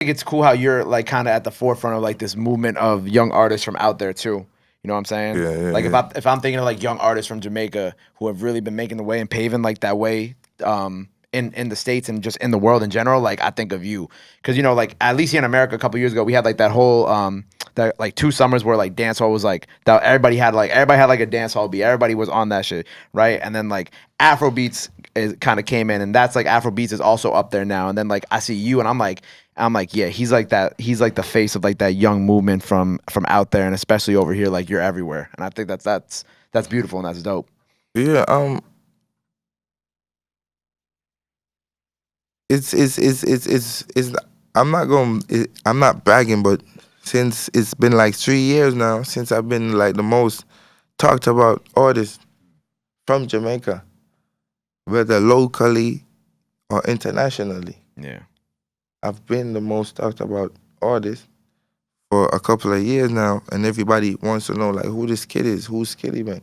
think it's cool how you're like kind of at the forefront of like this movement of young artists from out there too. You know what I'm saying? Yeah, yeah, Like yeah. if I'm thinking of like young artists from Jamaica who have really been making the way and paving like that way in the States and just in the world in general, like I think of you. Cause you know, like at least here in America a couple years ago, we had like that whole that like 2 summers where like dance hall was like that everybody had like a dance hall beat. Everybody was on that shit, right? And then like Afro beats kind of came in and that's like Afro beats is also up there now. And then like I see you and I'm like, yeah, he's like that. He's like the face of like that young movement from out there, and especially over here, like you're everywhere. And I think that's beautiful and that's dope. Yeah, it's I'm not bragging, but since it's been like 3 years now since I've been like the most talked about artist from Jamaica, whether locally or internationally. Yeah, I've been the most talked about artist for a couple of years now, and everybody wants to know like who this kid is, who's Skillibeng.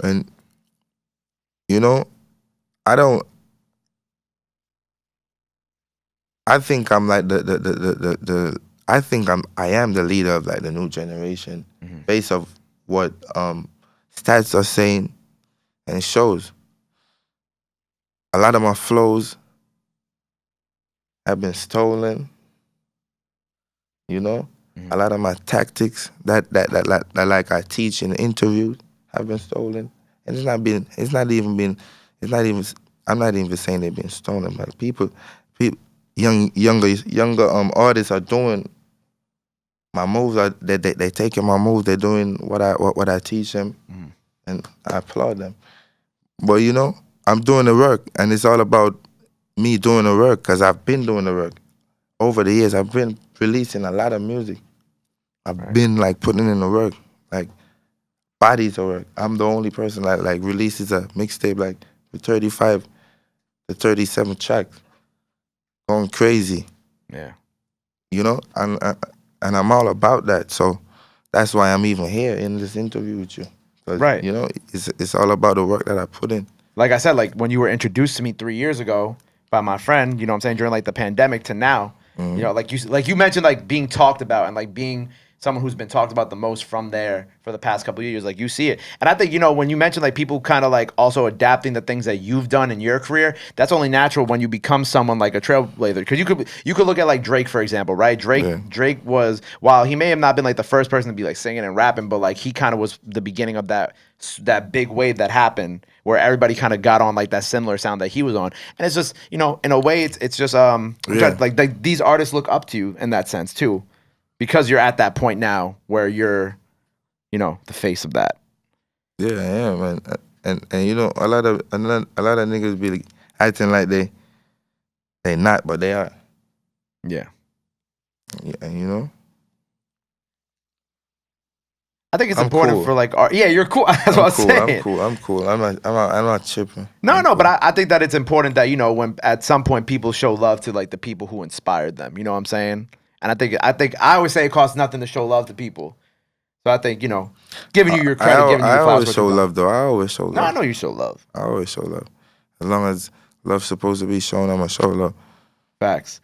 And you know, I don't. I think I'm like I think I am the leader of like the new generation, based of what stats are saying and it shows. A lot of my flows have been stolen. You know, a lot of my tactics that like I teach in interviews have been stolen, and it's not even. I'm not even saying they've been stolen, but people, younger artists are doing my moves. They taking my moves. They're doing what I teach them, and I applaud them. But you know, I'm doing the work, and it's all about me doing the work because I've been doing the work over the years. I've been releasing a lot of music. I've been like putting in the work, like bodies of work. I'm the only person that like releases a mixtape like with 35 to 37 tracks, going crazy. yeah. You know, and I'm all about that. So that's why I'm even here in this interview with you. 'Cause, Right. you know, it's all about the work that I put in. Like I said, like when you were introduced to me 3 years ago by my friend, you know what I'm saying, during like the pandemic to now, you know, like you mentioned like being talked about and like being someone who's been talked about the most from there for the past couple of years, like you see it. And I think, you know, when you mention like people kind of like also adapting the things that you've done in your career, that's only natural when you become someone like a trailblazer. Because you could look at like Drake, for example, right? Yeah. Drake was, while he may have not been like the first person to be like singing and rapping, but like he kind of was the beginning of that big wave that happened where everybody kind of got on like that similar sound that he was on. And it's just, you know, in a way it's just Yeah. like these artists look up to you in that sense too, because you're at that point now where you're, you know, the face of that. Yeah, I am, man. And you know, a lot of niggas be like, acting like they not, but they are. Yeah. Yeah, and you know, I think it's I'm important cool. for like art. Yeah, you're cool. That's what I'm cool. saying. I'm cool. I'm cool. I'm not tripping. No, I'm no, cool. but I think that it's important that, you know, when at some point people show love to like the people who inspired them. You know what I'm saying? And I always say it costs nothing to show love to people. So I think, you know, giving you your credit, giving you I your flowers. always show love though. I always show love. No, I know you show love. I always show love. As long as love's supposed to be shown, I'ma show love. Facts.